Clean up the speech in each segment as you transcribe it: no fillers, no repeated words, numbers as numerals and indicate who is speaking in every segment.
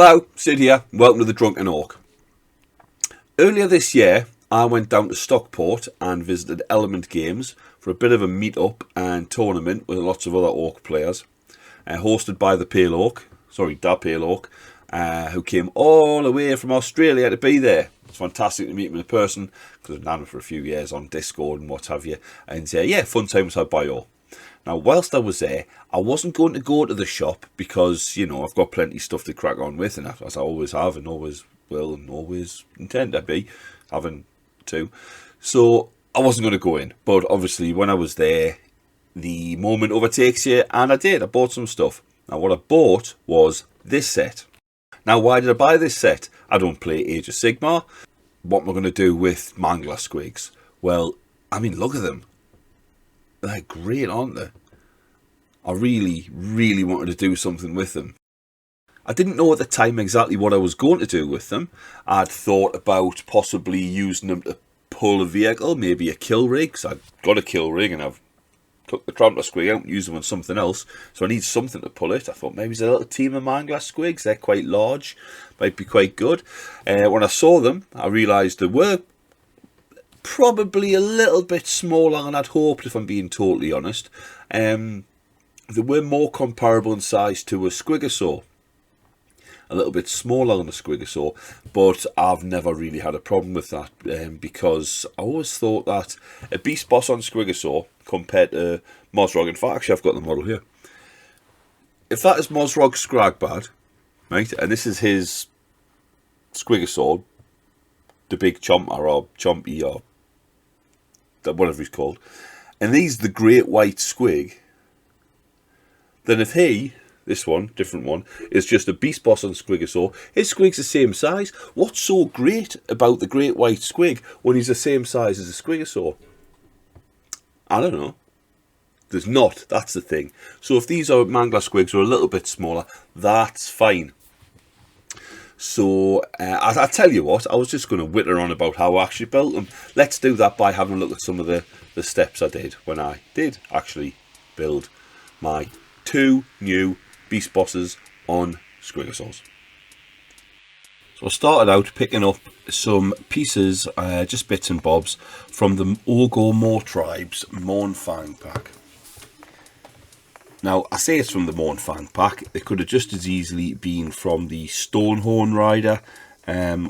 Speaker 1: Hello, Sid here. Welcome to the Drunken Ork. Earlier this year, I went down to Stockport and visited Element Games for a bit of a meet-up and tournament with lots of other Ork players, hosted by the Pale Ork, Da Pale Ork, who came all the way from Australia to be there. It's fantastic to meet him in person because I've known him for a few years on Discord and what have you. And yeah, fun times had by all. Now, whilst I was there, I wasn't going to go to the shop because, you know, I've got plenty of stuff to crack on with, and as I always have and always will and always intend to be having to. So I wasn't going to go in. But obviously, when I was there, the moment overtakes you, and I did. I bought some stuff. Now, what I bought was this set. Now, why did I buy this set? I don't play Age of Sigmar. What am I going to do with Mangler Squigs? Well, I mean, look at them. They're great, aren't they? I really, really wanted to do something with them. I didn't know at the time exactly what I was going to do with them. I'd thought about possibly using them to pull a vehicle, maybe a kill rig, because I've got a kill rig and I've took the Trampler Squig out and used them on something else, so I need something to pull it. I thought maybe it's a little team of Mangler Squigs. They're quite large, might be quite good. When I saw them, I realised they were probably a little bit smaller than I'd hoped, if I'm being totally honest. They were more comparable in size to a Squigasaur. A little bit smaller than a Squigasaur, but I've never really had a problem with that because I always thought that a Beastboss on Squigasaur compared to Mozrog, in fact, actually I've got the model here. If that is Mozrog Scragbad, right, and this is his Squigasaur, the big Chomper or Chompy or whatever he's called, and he's the Great White Squig, then if he, this one, different one, is just a Beastboss on Squigasaur, his Squig's the same size. What's so great about the Great White Squig when he's the same size as a Squigasaur? I don't know. There's not, that's the thing. So if these are Mangler Squigs are a little bit smaller, that's fine. So, I tell you what, I was just going to whitter on about how I actually built them. Let's do that by having a look at some of the steps I did when I did actually build my 2 new Beastbosses on Squigasaurs. So I started out picking up some pieces, just bits and bobs, from the Ork Tribe's Mournfang pack. Now, I say it's from the Mournfang pack. It could have just as easily been from the Stonehorn Rider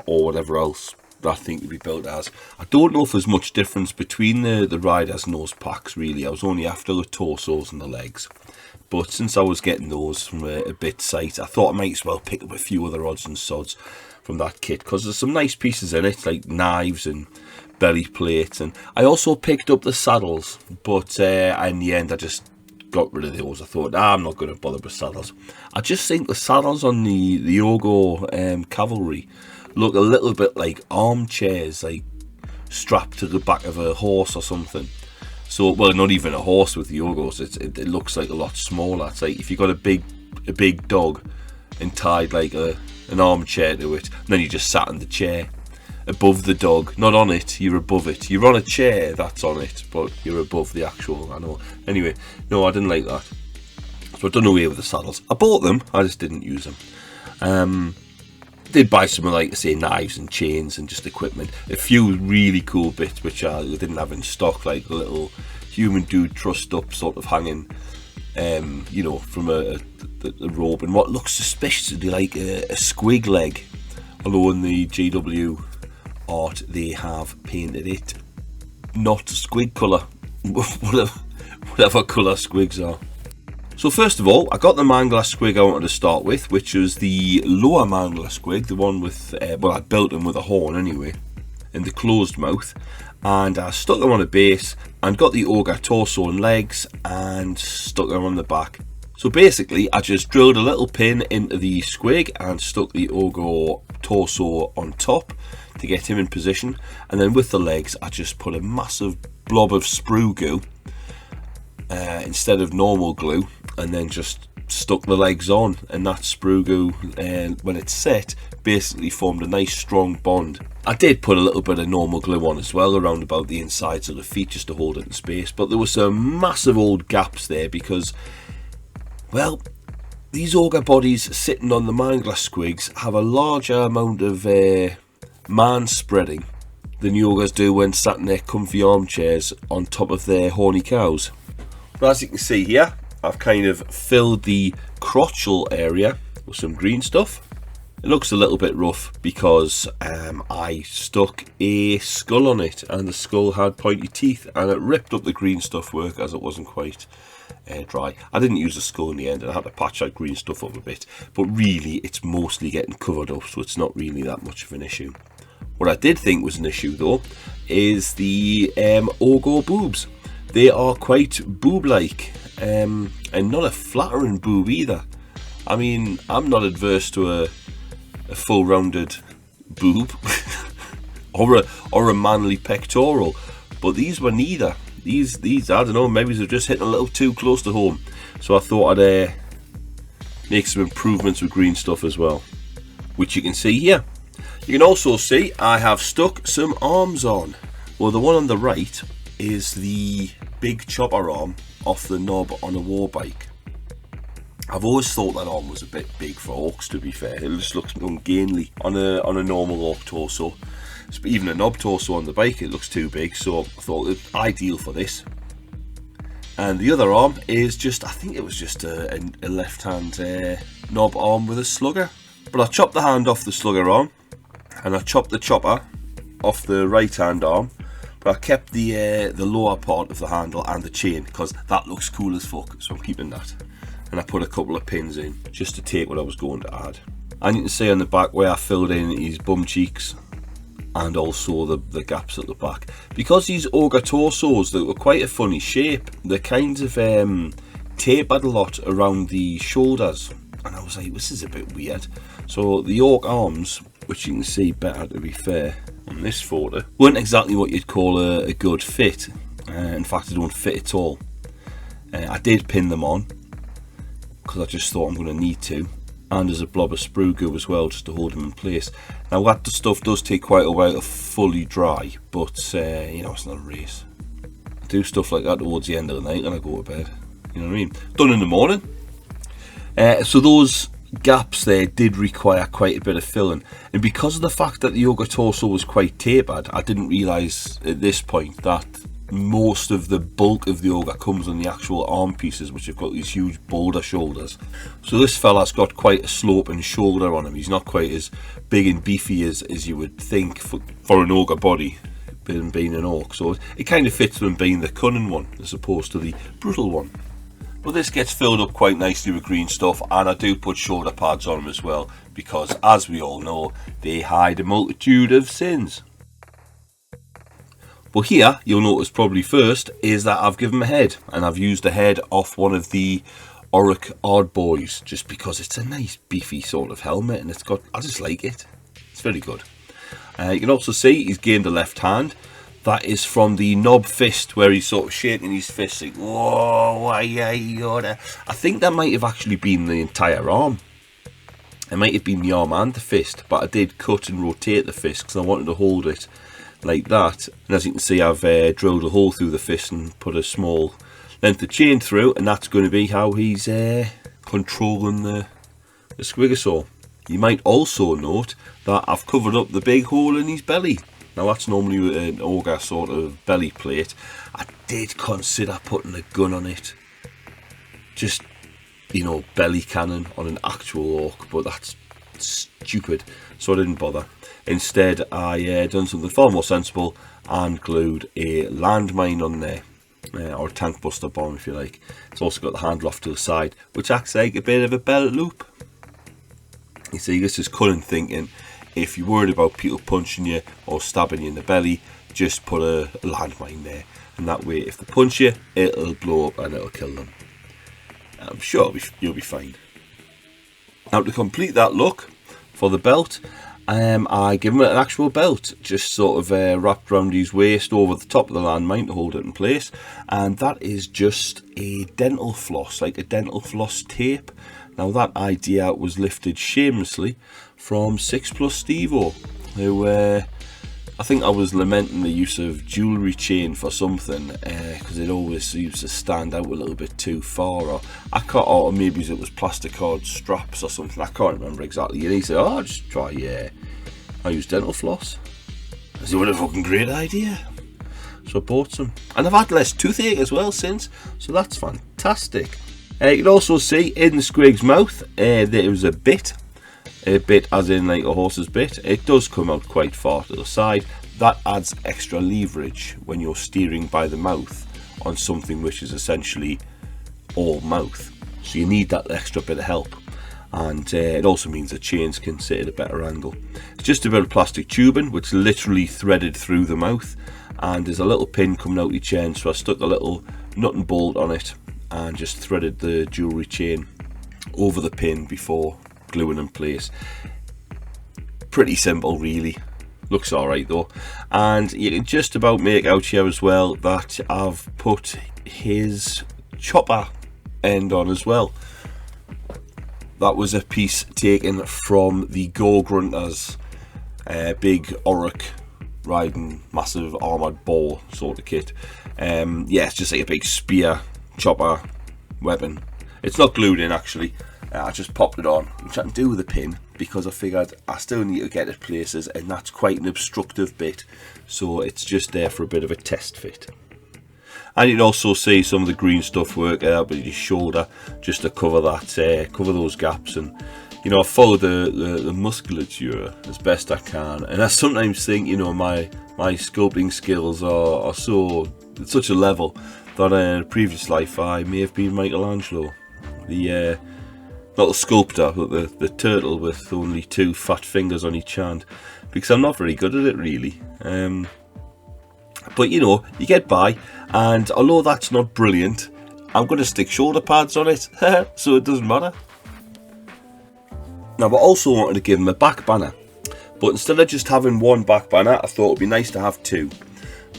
Speaker 1: or whatever else that thing to be built as. I don't know if there's much difference between the riders and those packs, really. I was only after the torsos and the legs. But since I was getting those from a bit sight, I thought I might as well pick up a few other odds and sods from that kit, because there's some nice pieces in it, like knives and belly plates. And I also picked up the saddles, but in the end I just got rid of those. I thought, I'm not going to bother with saddles. I just think the saddles on the Ork cavalry look a little bit like armchairs, like strapped to the back of a horse or something. So, well, not even a horse with the Orks. It looks like a lot smaller. It's like if you got a big dog and tied like an armchair to it, and then you just sat in the chair above the dog, not on it. You're above it. You're on a chair that's on it, but you're above the actual animal. Anyway, no, I didn't like that. So I done away with the saddles. I bought them. I just didn't use them. Did buy some, like I say, knives and chains and just equipment. A few really cool bits which I didn't have in stock, like a little human dude trussed up, sort of hanging, you know, from the rope, and what looks suspiciously like a squig leg. Although in the GW art they have painted it not squig colour, whatever colour squigs are. So first of all, I got the Mangler Squig I wanted to start with, which was the lower Mangler Squig, the one with, well, I built him with a horn anyway, in the closed mouth, and I stuck him on a base, and got the ogre torso and legs, and stuck him on the back. So basically, I just drilled a little pin into the Squig, and stuck the ogre torso on top, to get him in position, and then with the legs, I just put a massive blob of sprue goo, instead of normal glue, and then just stuck the legs on, and that sprue goo, when it's set, basically formed a nice strong bond. I did put a little bit of normal glue on as well around about the insides of the feet just to hold it in space, but there were some massive old gaps there because, well,
Speaker 2: These auger bodies sitting on the Mangler Squigs have a larger amount of man spreading than the augers do when sat in their comfy armchairs on top of their horny cows. But as you can see here, I've kind of filled the crotchal area with some green stuff. It looks a little bit rough because I stuck a skull on it, and the skull had pointy teeth, and it ripped up the green stuff work as it wasn't quite dry. I didn't use the skull in the end, and I had to patch that green stuff up a bit, but really it's mostly getting covered up, so it's not really that much of an issue. What I did think was an issue though is the auger boobs. They are quite boob-like, and not a flattering boob either. I mean, I'm not adverse to a full rounded boob or a manly pectoral, but these were neither. These I don't know, maybe they're just hitting a little too close to home, so I thought I'd make some improvements with green stuff as well, which you can see here. You can also see I have stuck some arms on. Well, the one on the right is the big chopper arm off the knob on a war bike. I've always thought that arm was a bit big for orcs, to be fair. It just looks ungainly on a normal orc torso. Even a knob torso on the bike, it looks too big, so I thought it was ideal for this. And the other arm is just, I think it was just a left hand knob arm with a slugger. But I chopped the hand off the slugger arm, and I chopped the chopper off the right hand arm, but I kept the lower part of the handle and the chain because that looks cool as fuck, so I'm keeping that. And I put a couple of pins in just to take what I was going to add. And you can see on the back where I filled in his bum cheeks and also the gaps at the back. Because these auger torsos, they were quite a funny shape, they're kind of tapered a lot around the shoulders, and I was like, this is a bit weird. So the orc arms, which you can see better to be fair on this photo, weren't exactly what you'd call a good fit. In fact, they don't fit at all. I did pin them on because I just thought I'm going to need to, and there's a blob of sprue goo as well just to hold them in place. Now that stuff does take quite a while to fully dry, but you know, it's not a race. I do stuff like that towards the end of the night and I go to bed, you know what I mean? Done in the morning. So those gaps there did require quite a bit of filling, and because of the fact that the auger torso was quite tapered, I didn't realise at this point that most of the bulk of the auger comes on the actual arm pieces, which have got these huge boulder shoulders. So this fella's got quite a sloping shoulder on him. He's not quite as big and beefy as you would think for an auger body, being an orc. So it kind of fits them being the cunning one as opposed to the brutal one. But this gets filled up quite nicely with green stuff, and I do put shoulder pads on them as well, because as we all know, they hide a multitude of sins. But here, you'll notice probably first, is that I've given him a head, and I've used a head off one of the Ork Waaagh boys, just because it's a nice beefy sort of helmet, and I just like it. It's very good. You can also see he's gained a left hand. That is from the knob fist, where he's sort of shaking his fist like, whoa, I think that might have actually been the entire arm. It might have been the arm and the fist, but I did cut and rotate the fist because I wanted to hold it like that. And as you can see, I've drilled a hole through the fist and put a small length of chain through, and that's going to be how he's controlling the Squigasaur. You might also note that I've covered up the big hole in his belly. Now that's normally an auger sort of belly plate. I did consider putting a gun on it, just, you know, belly cannon on an actual orc, but that's stupid, so I didn't bother. Instead, I done something far more sensible and glued a landmine on there, or a tank buster bomb if you like. It's also got the handle off to the side, which acts like a bit of a belt loop. You see, this is cunning thinking. If you're worried about people punching you or stabbing you in the belly, just put a landmine there, and that way if they punch you, it'll blow up and it'll kill them. I'm sure you'll be fine. Now, to complete that look for the belt, I give him an actual belt, just sort of wrapped around his waist over the top of the landmine to hold it in place, and that is just a dental floss, like a dental floss tape. Now that idea was lifted shamelessly from 6+ Stevo, who I think I was lamenting the use of jewellery chain for something, because it always used to stand out a little bit too far, or I can't, or maybe it was plastic card straps or something, I can't remember exactly. And he said, oh, just try, I use dental floss. I said, what a fucking great idea. So I bought some, and I've had less toothache as well since, so that's fantastic. You can also see in the Squig's mouth, there was a bit as in like a horse's bit. It does come out quite far to the side. That adds extra leverage when you're steering by the mouth on something which is essentially all mouth. So you need that extra bit of help. And it also means the chains can sit at a better angle. It's just a bit of plastic tubing which literally threaded through the mouth, and there's a little pin coming out each end, so I stuck a little nut and bolt on it and just threaded the jewellery chain over the pin before gluing in place. Pretty simple really, looks alright though. And you can just about make out here as well that I've put his chopper end on as well. That was a piece taken from the Gore Grunter's big Ork riding massive armoured boar sort of kit. Yeah, it's just like a big spear chopper weapon. It's not glued in actually. I just popped it on, which I can do with a pin because I figured I still need to get it places, and that's quite an obstructive bit, so it's just there for a bit of a test fit. And you can also see some of the green stuff work out with your shoulder just to cover that, cover those gaps. And you know, I follow the musculature as best I can, and I sometimes think, you know, my sculpting skills are so at such a level that in a previous life I may have been Michelangelo, the not the sculptor, but the turtle with only 2 fat fingers on each hand, because I'm not very good at it really. But you know, you get by, and although that's not brilliant, I'm going to stick shoulder pads on it, so it doesn't matter. Now, I also wanted to give him a back banner, but instead of just having one back banner, I thought it would be nice to have 2.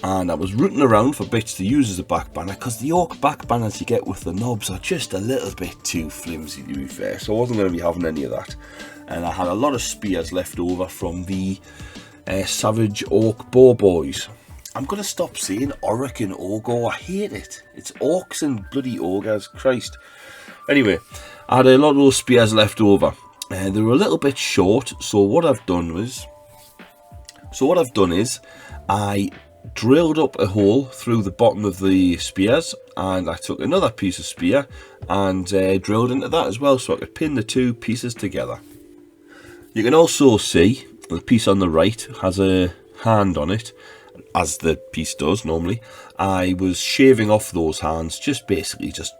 Speaker 2: And I was rooting around for bits to use as a back banner, because the Ork back banners you get with the knobs are just a little bit too flimsy, to be fair, so I wasn't going to be having any of that. And I had a lot of spears left over from the Savage Ork Boar Boys. I'm going to stop saying Ork and Ogre, I hate it. It's Orks and bloody Ogres, Christ. Anyway, I had a lot of those spears left over, and they were a little bit short, so what I've done is I drilled up a hole through the bottom of the spears, and I took another piece of spear and drilled into that as well, so I could pin the 2 pieces together. You can also see the piece on the right has a hand on it, as the piece does normally. I was shaving off those hands, just basically just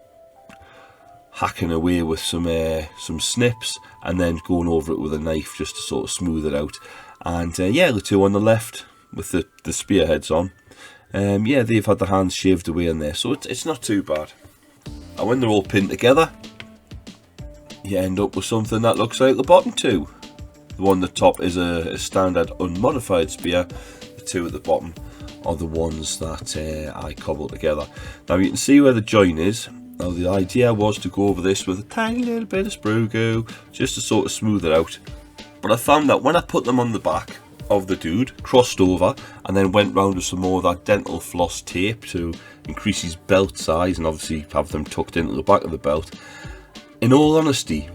Speaker 2: hacking away with some snips, and then going over it with a knife just to sort of smooth it out. And yeah, the 2 on the left with the spearheads on, yeah, they've had the hands shaved away in there, so it's not too bad. And when they're all pinned together, you end up with something that looks like the bottom 2. The one at the top is a standard unmodified spear. The 2 at the bottom are the ones that I cobbled together. Now you can see where the join is. Now the idea was to go over this with a tiny little bit of sprue glue just to sort of smooth it out. But I found that when I put them on the back of the dude, crossed over, and then went round with some more of that dental floss tape to increase his belt size and obviously have them tucked into the back of the belt, in all honesty,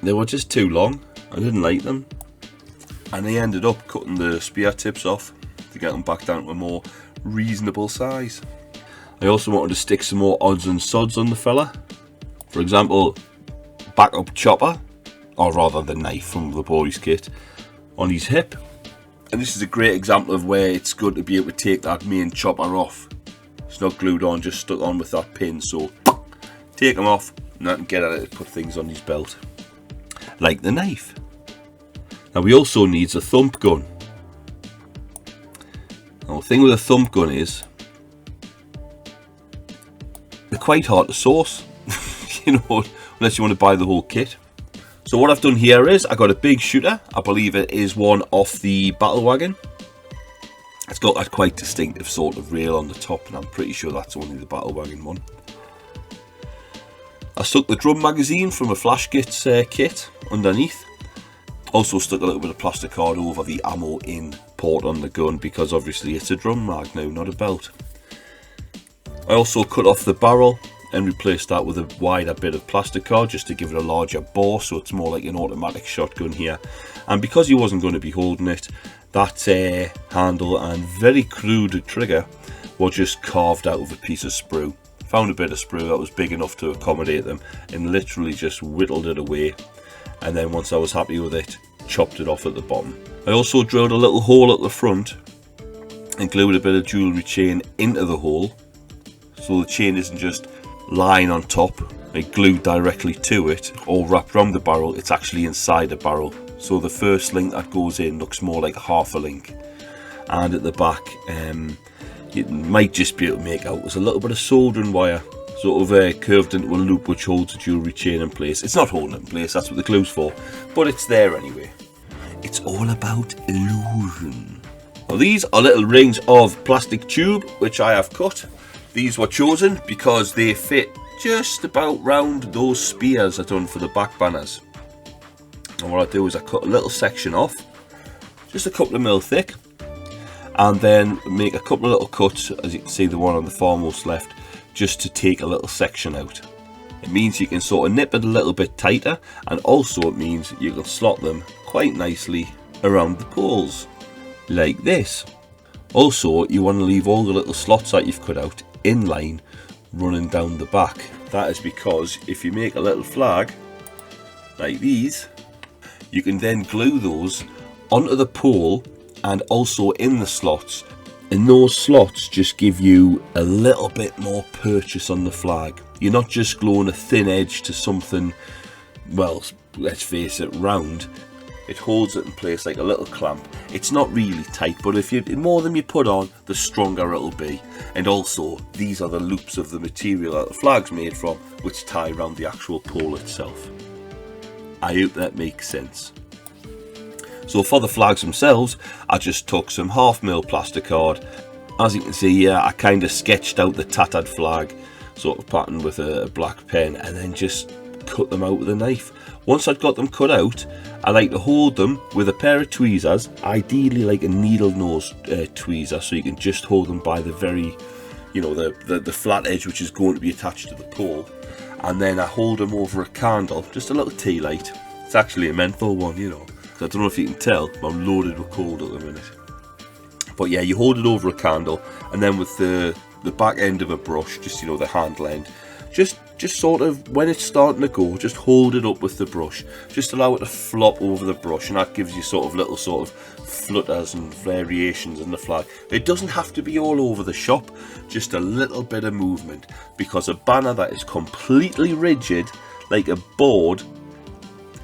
Speaker 2: they were just too long. I didn't like them, and I ended up cutting the spear tips off to get them back down to a more reasonable size. I also wanted to stick some more odds and sods on the fella. For example, backup chopper, or rather the knife from the boys kit, on his hip. And this is a great example of where it's good to be able to take that main chopper off. It's not glued on, just stuck on with that pin, so take them off and I can get at it to put things on his belt, like the knife. Now he also needs a thump gun. Now the thing with a thump gun is they're quite hard to source, you know, unless you want to buy the whole kit. So what I've done here is I got a big shooter. I believe it is one off the battle wagon. It's got that quite distinctive sort of rail on the top, and I'm pretty sure that's only the battle wagon one. I stuck the drum magazine from a flash kit underneath. Also stuck a little bit of plastic card over the ammo in support on the gun, because obviously it's a drum mag now, not a belt. I also cut off the barrel and replaced that with a wider bit of plastic card just to give it a larger bore, so it's more like an automatic shotgun here. And because he wasn't going to be holding it, that handle and very crude trigger were just carved out of a piece of sprue. Found a bit of sprue that was big enough to accommodate them and literally just whittled it away, and then once I was happy with it, chopped it off at the bottom. I also drilled a little hole at the front and glued a bit of jewellery chain into the hole, so the chain isn't just lying on top, like glued directly to it or wrapped around the barrel. It's actually inside the barrel, so the first link that goes in looks more like half a link, and at the back you might just be able to make out there's a little bit of soldering wire sort of curved into a loop which holds the jewellery chain in place. It's not holding it in place, that's what the glue's for, but it's there anyway. It's all about illusion. Now these are little rings of plastic tube which I have cut. These were chosen because they fit just about round those spears I done for the back banners. And what I do is I cut a little section off, just a couple of mil thick, and then make a couple of little cuts, as you can see the one on the foremost left, just to take a little section out. It means you can sort of nip it a little bit tighter, and also it means you can slot them quite nicely around the poles, like this. Also, you want to leave all the little slots that you've cut out in line running down the back. That is because if you make a little flag like these, you can then glue those onto the pole and also in the slots, and those slots just give you a little bit more purchase on the flag. You're not just gluing a thin edge to something, well, let's face it, round. It holds it in place like a little clamp. It's not really tight, but if the more than you put on, the stronger it'll be. And also, these are the loops of the material that the flag's made from, which tie around the actual pole itself. I hope that makes sense. So for the flags themselves, I just took some 1/2 mil plastic card. As you can see here, I kind of sketched out the tattered flag sort of pattern with a black pen, and then just cut them out with a knife. Once I'd got them cut out, I like to hold them with a pair of tweezers, ideally like a needle nose tweezer, so you can just hold them by the very, you know, the flat edge which is going to be attached to the pole. And then I hold them over a candle, just a little tea light. It's actually a menthol one, you know, because I don't know if you can tell, but I'm loaded with cold at the minute. But yeah, you hold it over a candle, and then with the back end of a brush, just, you know, the handle end, just sort of, when it's starting to go, just hold it up with the brush, just allow it to flop over the brush, and that gives you sort of little sort of flutters and variations in the flag. It doesn't have to be all over the shop, just a little bit of movement, because a banner that is completely rigid like a board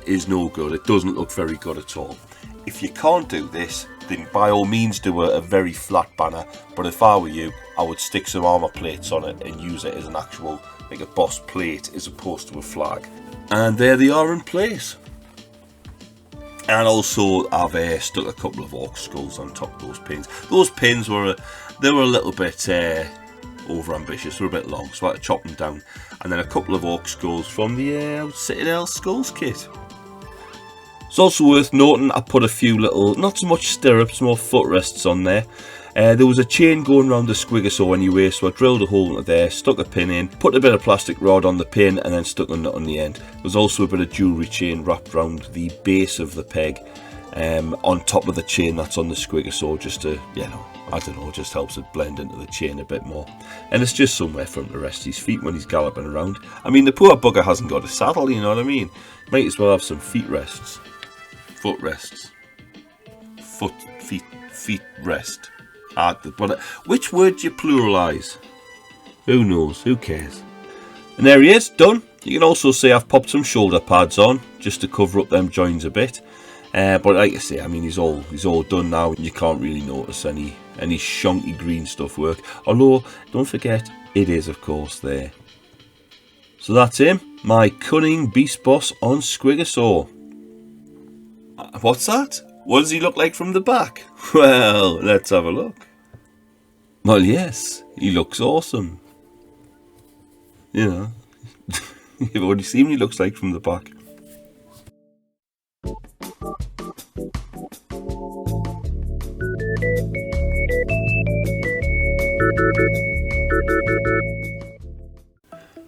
Speaker 2: is no good. It doesn't look very good at all. If you can't do this, then by all means do a very flat banner, but if I were you, I would stick some armor plates on it and use it as an actual, like a boss plate as opposed to a flag. And there they are in place. And also I've stuck a couple of orc skulls on top of those pins. Those pins were a little bit over ambitious, they were a bit long, so I had to chop them down. And then a couple of orc skulls from the Citadel Skulls kit. It's also worth noting I put a few little, not so much stirrups, more footrests on there. There was a chain going around the Squigasaurs anyway, so I drilled a hole into there, stuck a pin in, put a bit of plastic rod on the pin, and then stuck a nut on the end. There was also a bit of jewellery chain wrapped around the base of the peg, on top of the chain that's on the Squigasaur, just to, you know, I don't know, just helps it blend into the chain a bit more. And it's just somewhere for him to rest his feet when he's galloping around. I mean, the poor bugger hasn't got a saddle, you know what I mean? Might as well have some feet rests. Foot rests. Feet rest. Which word do you pluralise? Who knows? Who cares? And there he is, done. You can also see I've popped some shoulder pads on just to cover up them joins a bit. But like I say, I mean, he's all done now. You can't really notice any shonky green stuff work. Although, don't forget, it is of course there. So that's him, my cunning beast boss on Squigasaur. What's that? What does he look like from the back? Well, let's have a look. Well, yes, he looks awesome. You know, you've already seen what he looks like from the back.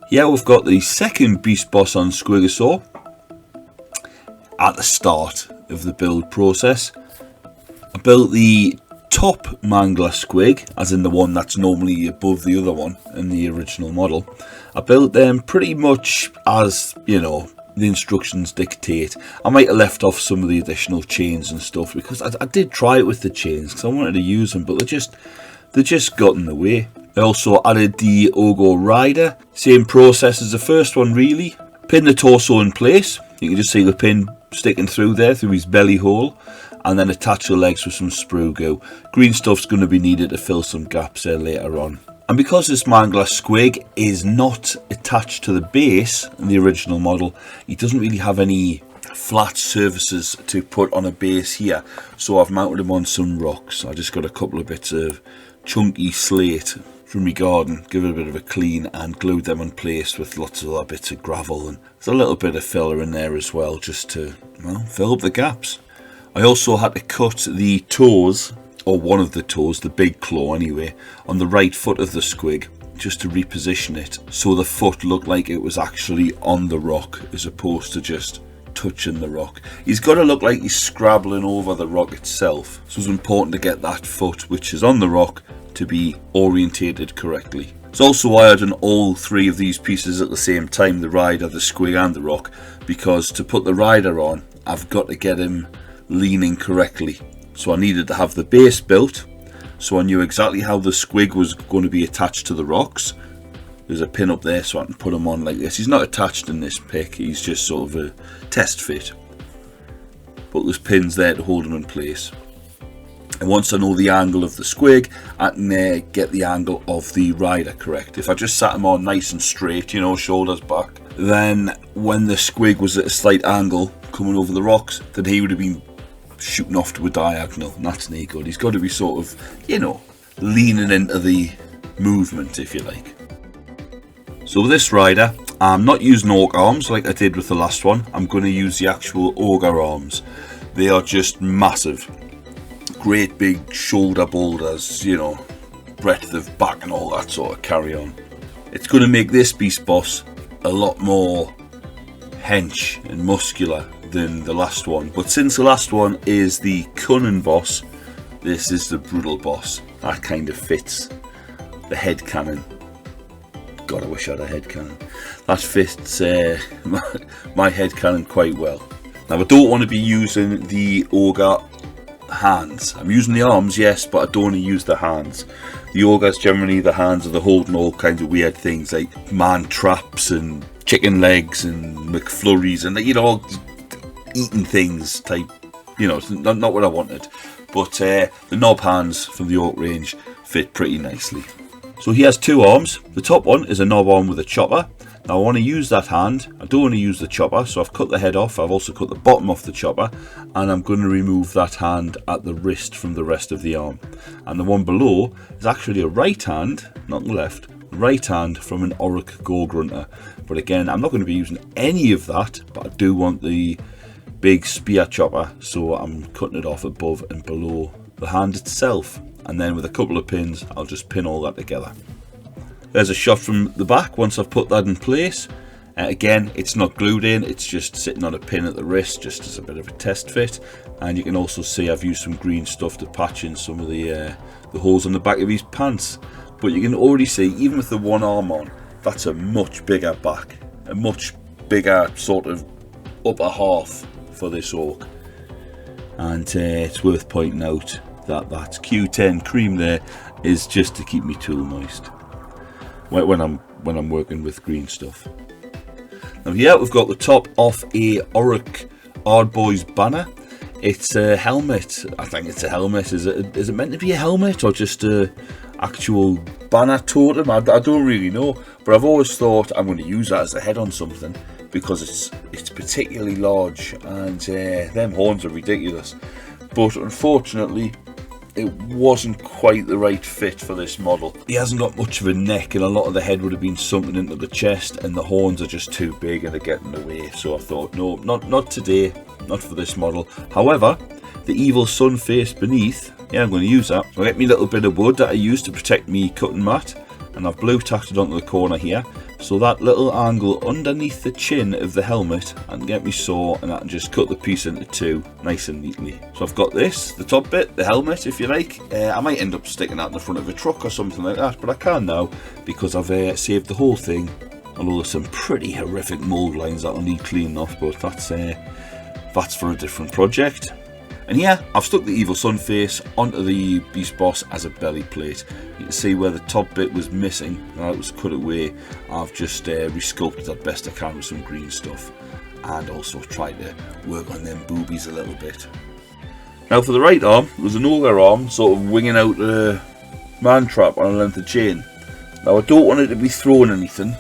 Speaker 2: Yeah, we've got the second beast boss on Squigasaur at the start of the build process. I built the top Mangler squig, as in the one that's normally above the other one in the original model. I built them pretty much as, you know, the instructions dictate. I might have left off some of the additional chains and stuff because I did try it with the chains because I wanted to use them, but they just got in the way. I also added the Ork Waaagh, same process as the first one really. Pin the torso in place, you can just see the pin sticking through there, through his belly hole, and then attach the legs with some sprue goo. Green stuff's going to be needed to fill some gaps there later on. And because this Mangler squig is not attached to the base in the original model, he doesn't really have any flat surfaces to put on a base here, so I've mounted him on some rocks. I just got a couple of bits of chunky slate from my garden, give it a bit of a clean, and glued them in place with lots of other bits of gravel, and there's a little bit of filler in there as well, just to, well, fill up the gaps. I also had to cut the toes, or one of the toes, the big claw anyway, on the right foot of the squig, just to reposition it so the foot looked like it was actually on the rock as opposed to just touching the rock. He's got to look like he's scrabbling over the rock itself, so it's important to get that foot, which is on the rock, to be orientated correctly. It's also why I've done all three of these pieces at the same time, the rider, the squig and the rock, because to put the rider on, I've got to get him leaning correctly. So I needed to have the base built, so I knew exactly how the squig was going to be attached to the rocks. There's a pin up there so I can put him on like this. He's not attached in this pick, he's just sort of a test fit. But there's pins there to hold him in place. And once I know the angle of the squig, I can get the angle of the rider correct. If I just sat him on nice and straight, you know, shoulders back, then when the squig was at a slight angle coming over the rocks, then he would have been shooting off to a diagonal, and that's no good. He's got to be sort of, you know, leaning into the movement, if you like. So with this rider, I'm not using ork arms like I did with the last one. I'm going to use the actual ogre arms. They are just massive. Great big shoulder boulders, you know, breadth of back and all that sort of carry on. It's going to make this beast boss a lot more hench and muscular than the last one, but since the last one is the cunning boss, this is the brutal boss. That kind of fits the head cannon. God, I wish I had a head cannon. That fits my head cannon quite well. Now I don't want to be using the ogre hands. I'm using the arms, yes, but I don't want to use the hands. The ogres, generally the hands are holding all kinds of weird things like man traps and chicken legs and McFlurries and, you know, eating things type, you know, not what I wanted. But the knob hands from the Ork range fit pretty nicely. So he has two arms. The top one is a knob arm with a chopper. Now I want to use that hand. I don't want to use the chopper, so I've cut the head off. I've also cut the bottom off the chopper, and I'm going to remove that hand at the wrist from the rest of the arm. And the one below is actually a right hand, not the left, right hand from an Ork Waaagh. But again, I'm not going to be using any of that, but I do want the big spear chopper, so I'm cutting it off above and below the hand itself. And then with a couple of pins, I'll just pin all that together. There's a shot from the back once I've put that in place. Again, it's not glued in, it's just sitting on a pin at the wrist, just as a bit of a test fit. And you can also see I've used some green stuff to patch in some of the holes on the back of his pants. But you can already see, even with the one arm on, that's a much bigger back, a much bigger sort of upper half for this ork. And it's worth pointing out that Q10 cream there is just to keep me tool moist when I'm working with green stuff. Now here we've got the top off a Ork Boys banner. It's a helmet. I think it's a helmet. Is it meant to be a helmet or just a actual banner totem? I don't really know, but I've always thought I'm going to use that as a head on something because it's particularly large and them horns are ridiculous. But unfortunately, it wasn't quite the right fit for this model. He hasn't got much of a neck, and a lot of the head would have been sunken into the chest, and the horns are just too big and they're getting in the way. So I thought, no, not today, not for this model. However, the evil sun face beneath, yeah, I'm going to use that. So I get me little bit of wood that I use to protect me cutting mat, and I've blue tacked it onto the corner here, so that little angle underneath the chin of the helmet, I can get me saw and I can just cut the piece into two nice and neatly. So I've got this, the top bit, the helmet if you like. I might end up sticking that in the front of a truck or something like that, but I can now because I've saved the whole thing. Although there's some pretty horrific mould lines that will need cleaning off, but that's for a different project. And yeah, I've stuck the evil sun face onto the beast boss as a belly plate. You can see where the top bit was missing, and it was cut away. I've just resculpted that best I can with some green stuff, and also tried to work on them boobies a little bit. Now for the right arm, it was an ogre arm, sort of winging out a man trap on a length of chain. Now I don't want it to be throwing anything,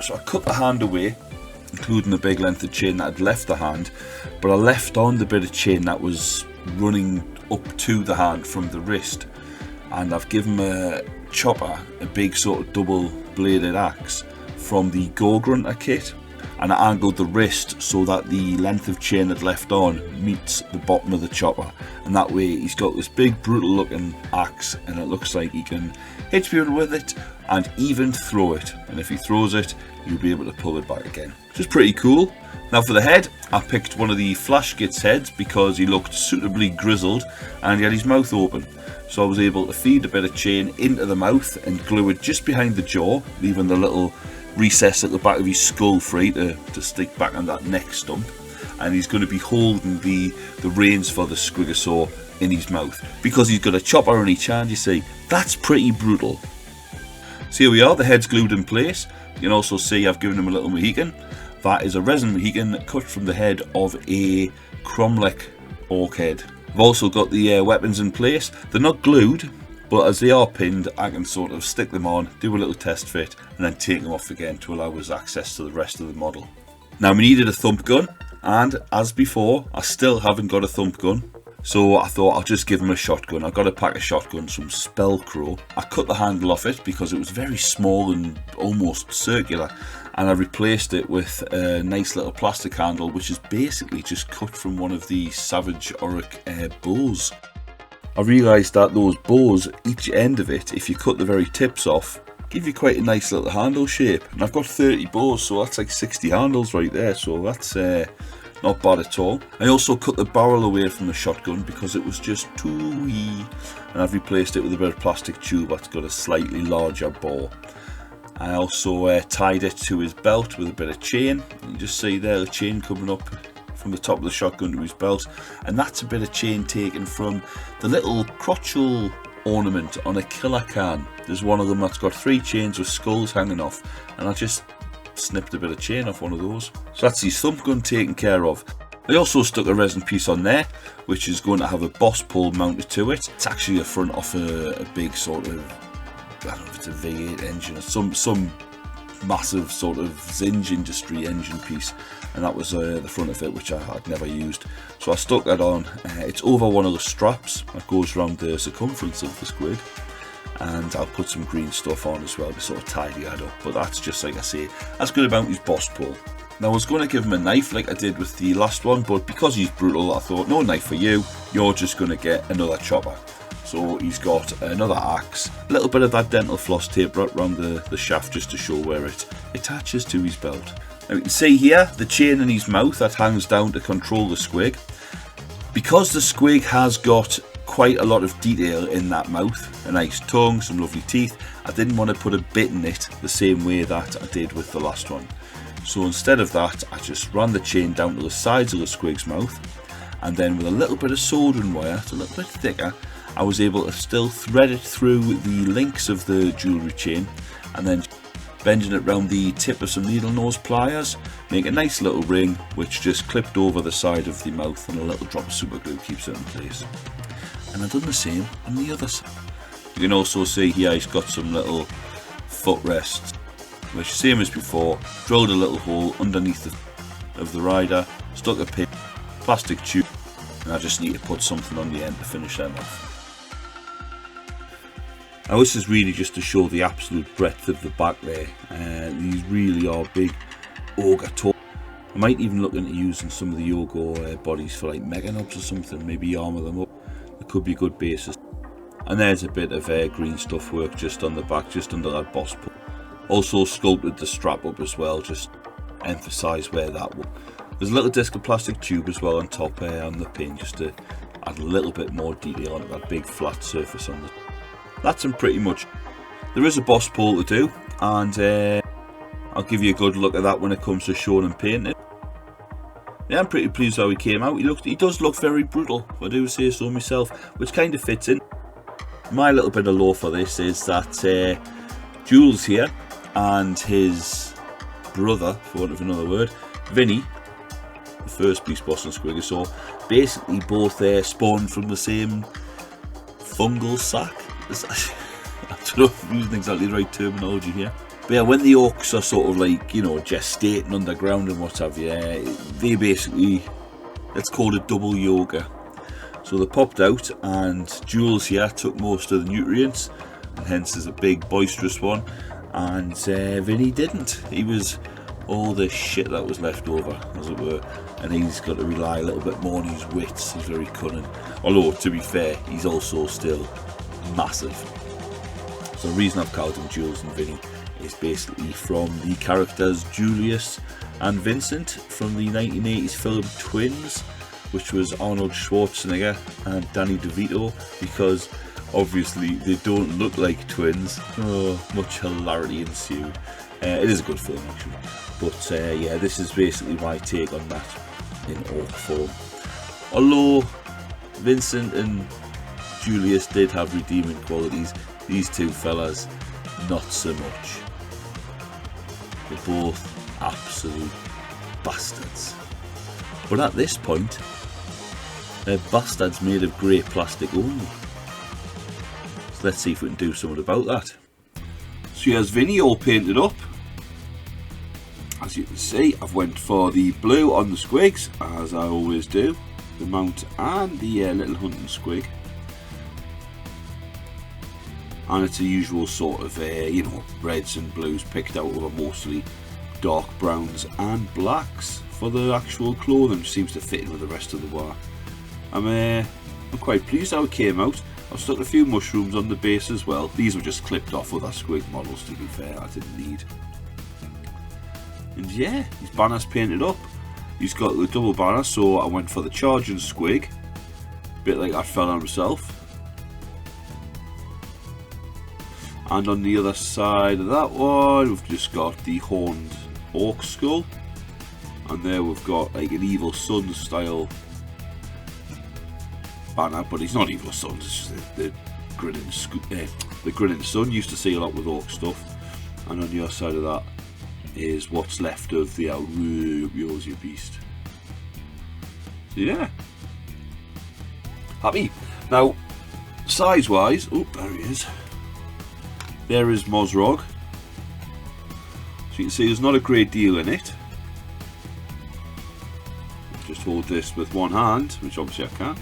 Speaker 2: so I cut the hand away, including the big length of chain that had left the hand, but I left on the bit of chain that was running up to the hand from the wrist, and I've given a chopper a big sort of double bladed axe from the Grunter kit, and I angled the wrist so that the length of chain that left on meets the bottom of the chopper, and that way he's got this big brutal looking axe, and it looks like he can hit people with it and even throw it, and if he throws it you'll be able to pull it back again, which is pretty cool. Now for the head, I picked one of the Flashgit's heads because he looked suitably grizzled and he had his mouth open, so I was able to feed a bit of chain into the mouth and glue it just behind the jaw, leaving the little recess at the back of his skull free to stick back on that neck stump. And he's going to be holding the reins for the Squigasaur in his mouth because he's got a chopper in each hand, you see. That's pretty brutal. So here we are, the head's glued in place. You can also see I've given him a little Mohican. That is a resin Mohican cut from the head of a Cromlech orc head. I've also got the weapons in place. They're not glued, but as they are pinned, I can sort of stick them on, do a little test fit, and then take them off again to allow us access to the rest of the model. Now we needed a thump gun, and as before, I still haven't got a thump gun. So I thought I'll just give him a shotgun. I got a pack of shotguns from Spellcrow. I cut the handle off it because it was very small and almost circular, and I replaced it with a nice little plastic handle which is basically just cut from one of the Savage Ork bows. I realised that those bows, each end of it, if you cut the very tips off, give you quite a nice little handle shape. And I've got 30 bows, so that's like 60 handles right there, so that's not bad at all. I also cut the barrel away from the shotgun because it was just too wee, and I've replaced it with a bit of plastic tube that's got a slightly larger bore. I also tied it to his belt with a bit of chain. You can just see there the chain coming up from the top of the shotgun to his belt, and that's a bit of chain taken from the little crotchal ornament on a killer can. There's one of them that's got 3 chains with skulls hanging off, and I just snipped a bit of chain off one of those. So that's his thump gun taken care of. I also stuck a resin piece on there which is going to have a boss pole mounted to it. It's actually a front off a big sort of, I don't know if it's a V8 engine or some massive sort of Zinj Industry engine piece, and that was the front of it, which I had never used. So I stuck that on. It's over one of the straps that goes around the circumference of the squig, and I'll put some green stuff on as well to sort of tidy that up. But that's just, like I say, that's good about his boss pole. Now I was going to give him a knife like I did with the last one, but because he's brutal I thought, no knife for you, you're just going to get another chopper. So he's got another axe, a little bit of that dental floss tape right around the shaft just to show where it attaches to his belt. Now you can see here the chain in his mouth that hangs down to control the squig. Because the squig has got quite a lot of detail in that mouth, a nice tongue, some lovely teeth, I didn't want to put a bit in it the same way that I did with the last one. So instead of that, I just ran the chain down to the sides of the squig's mouth, and then with a little bit of soldering wire, it's a little bit thicker, I was able to still thread it through the links of the jewellery chain, and then bending it round the tip of some needle nose pliers, make a nice little ring which just clipped over the side of the mouth, and a little drop of super glue keeps it in place. And I've done the same on the other side. You can also see here he's got some little footrests, which same as before, drilled a little hole underneath of the rider, stuck a pin, plastic tube, and I just need to put something on the end to finish them off. Now this is really just to show the absolute breadth of the back there. These really are big ogre toes. I might even look into using some of the Yogo bodies for like mega nubs or something, maybe armour them up. It could be good bases. And there's a bit of green stuff work just on the back, just under that boss pull. Also sculpted the strap up as well, just emphasise where that will. There's a little disc of plastic tube as well on top on the pin, just to add a little bit more detail onto that big flat surface on the. That's pretty much. There is a boss pull to do, and I'll give you a good look at that when it comes to showing and painting. Yeah, I'm pretty pleased how he came out. He does look very brutal, if I do say so myself, which kind of fits in. My little bit of lore for this is that Jules here and his brother, for want of another word, Vinny, the first beast boss and Squigasaur, basically both spawned from the same fungal sac. I don't know if I'm using exactly the right terminology here. But yeah, when the orcs are sort of like, you know, gestating underground and what have you, they basically, let's call it double yoga. So they popped out, and Jules here took most of the nutrients, and hence is a big boisterous one, and Vinny didn't. He was all the shit that was left over, as it were, and he's got to rely a little bit more on his wits. He's very cunning, although to be fair, he's also still massive. So the reason I've called him Jules and Vinny is basically from the characters Julius and Vincent from the 1980s film Twins, which was Arnold Schwarzenegger and Danny DeVito, because obviously they don't look like twins. Oh, much hilarity ensued. It is a good film actually, but yeah, this is basically my take on that in orc form. Although Vincent and Julius did have redeeming qualities, these two fellas not so much. They're both absolute bastards. But at this point, they're bastards made of grey plastic only. So let's see if we can do something about that. So here's Vinny all painted up. As you can see, I've went for the blue on the squigs, as I always do. The mount and the little hunting squig. And it's a usual sort of, you know, reds and blues picked out over mostly dark browns and blacks for the actual clothing, which seems to fit in with the rest of the war. I'm quite pleased how it came out. I've stuck a few mushrooms on the base as well. These were just clipped off other squig models, to be fair, I didn't need. And yeah, his banner's painted up. He's got the double banner, so I went for the charging squig, a bit like that fella himself. And on the other side of that one, we've just got the horned orc skull, and there we've got like an Evil Sun style banner, but he's not Evil Sun, it's just the grinning sun. Used to see a lot with orc stuff. And on the other side of that is what's left of the yours your beast. So yeah, happy. Now size wise, oh there he is. There is Mozrog. So you can see there's not a great deal in it. Just hold this with one hand, which obviously I can.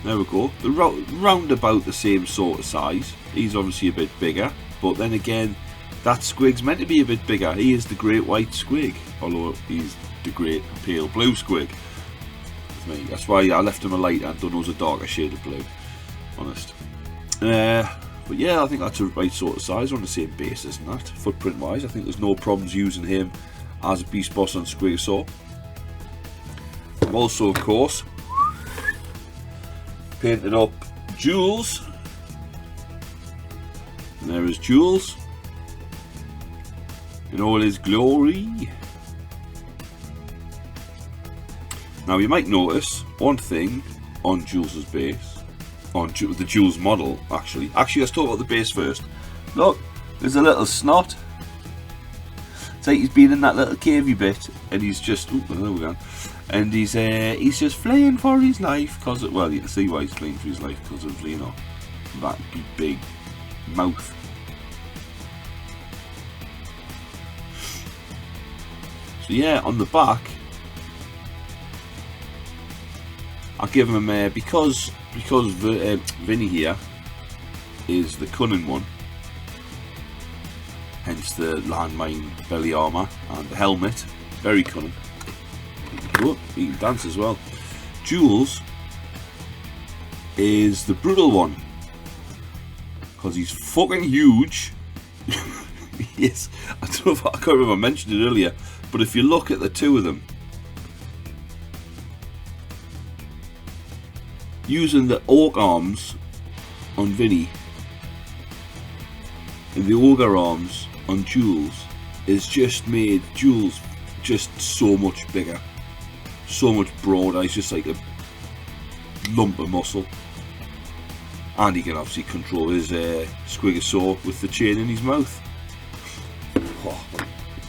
Speaker 2: There we go. They're round about the same sort of size. He's obviously a bit bigger, but then again, that squig's meant to be a bit bigger. He is the great white squig, although he's the great pale blue squig. That's why I left him a lighter and done those a darker shade of blue. Honest. But yeah, I think that's the right sort of size. On the same basis and that. Footprint wise, I think there's no problems using him as a beast boss on Squigasaur. I've also, of course, painted up Jules. And there is Jules in all his glory. Now you might notice one thing on Jules's base. On the Jules model, actually, let's talk about the base first. Look, there's a little snot. It's like he's been in that little cavey bit, and he's just, oh, there we go. And he's just fleeing for his life, cause well, you can see why he's fleeing for his life, because of, you know, that big mouth. So yeah, on the back, I'll give him because Vinny here is the cunning one, hence the landmine belly armour and the helmet, very cunning.
Speaker 1: Oh, he can dance as well. Jules is the brutal one because he's fucking huge. Yes, I don't know if I can't remember if I mentioned it earlier, but if you look at the two of them, using the orc arms on Vinny and the ogre arms on Jules is just made Jules just so much bigger, so much broader. He's just like a lump of muscle, and he can obviously control his Squigasaur with the chain in his mouth. Oh,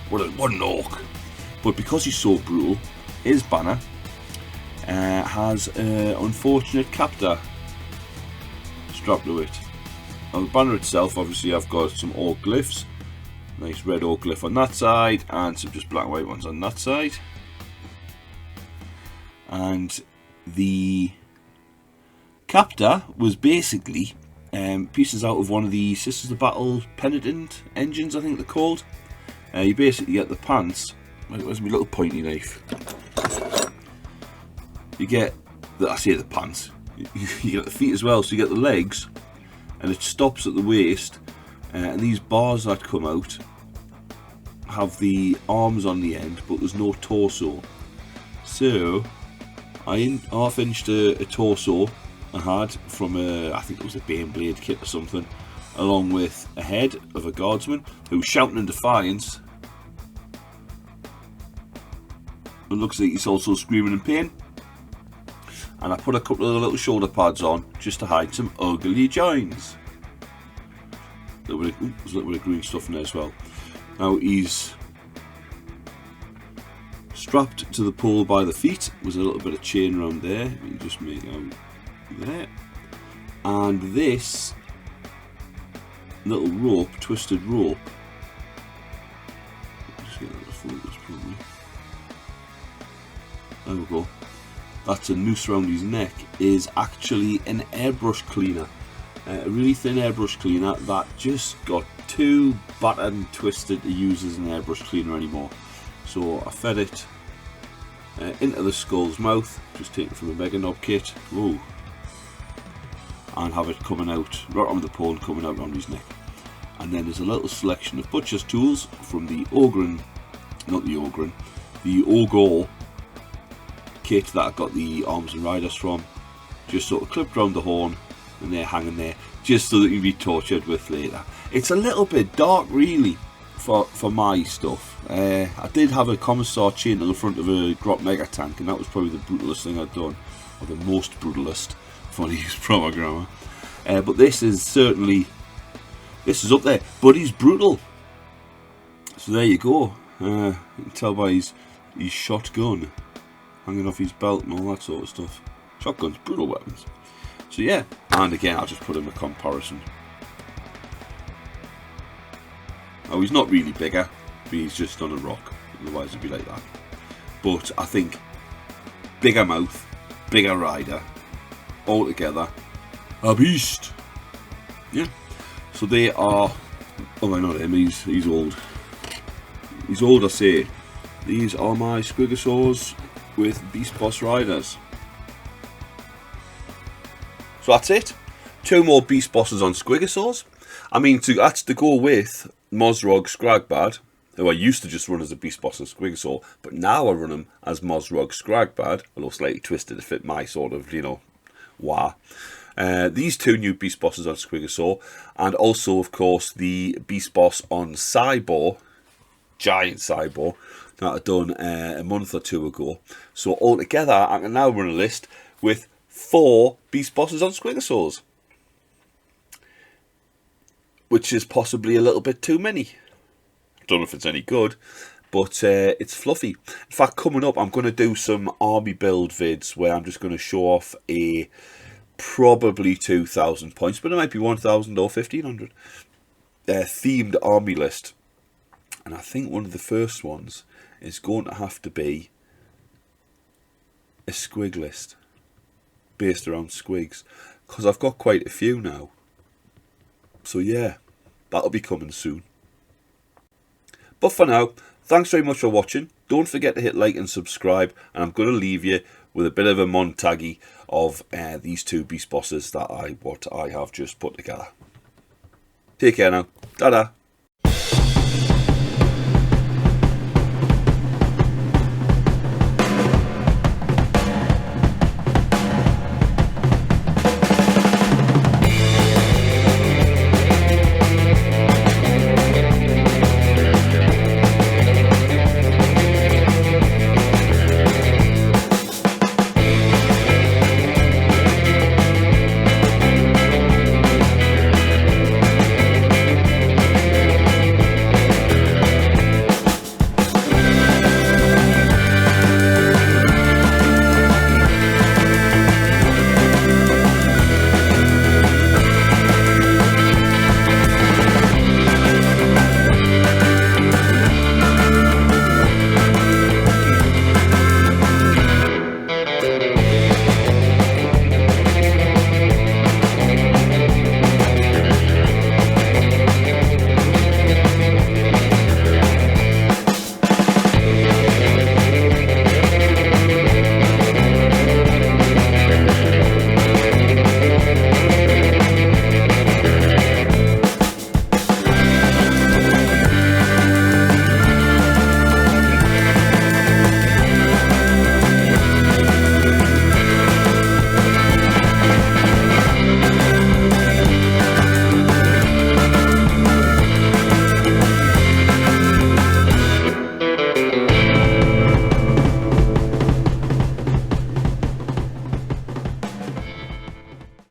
Speaker 1: what an orc! But because he's so brutal, his banner has an unfortunate captor strapped to it. On the banner itself, obviously, I've got some orc glyphs. Nice red orc glyph on that side, and some just black and white ones on that side. And the captor was basically pieces out of one of the Sisters of Battle penitent engines, I think they're called. You basically get the pants. Where's my little pointy knife? You get the pants. You get the feet as well, so you get the legs, and it stops at the waist. And these bars that come out have the arms on the end, but there's no torso. So I half-inched a torso I had from I think it was a Baneblade kit or something, along with a head of a guardsman who's shouting in defiance. It looks like he's also screaming in pain. And I put a couple of little shoulder pads on just to hide some ugly joins. There's a little bit of green stuff in there as well. Now he's strapped to the pole by the feet with a little bit of chain around there. You can just make out there. And this little rope, twisted rope. Just get that to focus probably. There we go. That's a noose around his neck. Is actually an airbrush cleaner. A really thin airbrush cleaner that just got too battered and twisted to use as an airbrush cleaner anymore. So I fed it into the skull's mouth, just take it from a Mega Knob kit. Ooh. And have it coming out right on the pole and coming out around his neck. And then there's a little selection of butcher's tools from the the Ogre kit that I got the arms and riders from. Just sort of clipped around the horn, and they're hanging there just so that you can be tortured with later. It's a little bit dark really for my stuff. I did have a Commissar chain on the front of a Grot Mega Tank, and that was probably the brutalest thing I'd done, or the most brutalist, if I want to use proper grammar. But this is certainly, this is up there, but he's brutal. So there you go. You can tell by his shotgun hanging off his belt and all that sort of stuff. Shotguns, brutal weapons. So yeah, and again I'll just put in a comparison. Oh, he's not really bigger, but he's just on a rock, otherwise it'd be like that. But I think bigger mouth, bigger rider, all together, a beast. Yeah, so they are, oh I know him, he's old. He's old, I say. These are my Squigasaurs with Beastboss riders. So that's it. 2 more Beastbosses on Squigasaurs. I mean, that's to go with Mozrog Scragbad, who I used to just run as a Beastboss and Squigasaur, but now I run him as Mozrog Scragbad, although slightly twisted to fit my sort of, Waaagh. These 2 new Beastbosses on Squigasaur, and also, of course, the Beastboss on Cybor, giant Cybor, that I done a month or 2 ago. So altogether, I can now run a list with 4 Beastbosses on Squigasaurs, which is possibly a little bit too many. Don't know if it's any good, but it's fluffy. In fact, coming up, I'm going to do some army build vids where I'm just going to show off a probably 2,000 points, but it might be 1,000 or 1,500 themed army list. And I think one of the first ones is going to have to be a Squig list based around Squigs, because I've got quite a few now. So yeah, that'll be coming soon. But for now, Thanks very much for watching. Don't forget to hit like and subscribe, and I'm going to leave you with a bit of a montage of these two beast bosses that I have just put together. Take care now. Ta-da.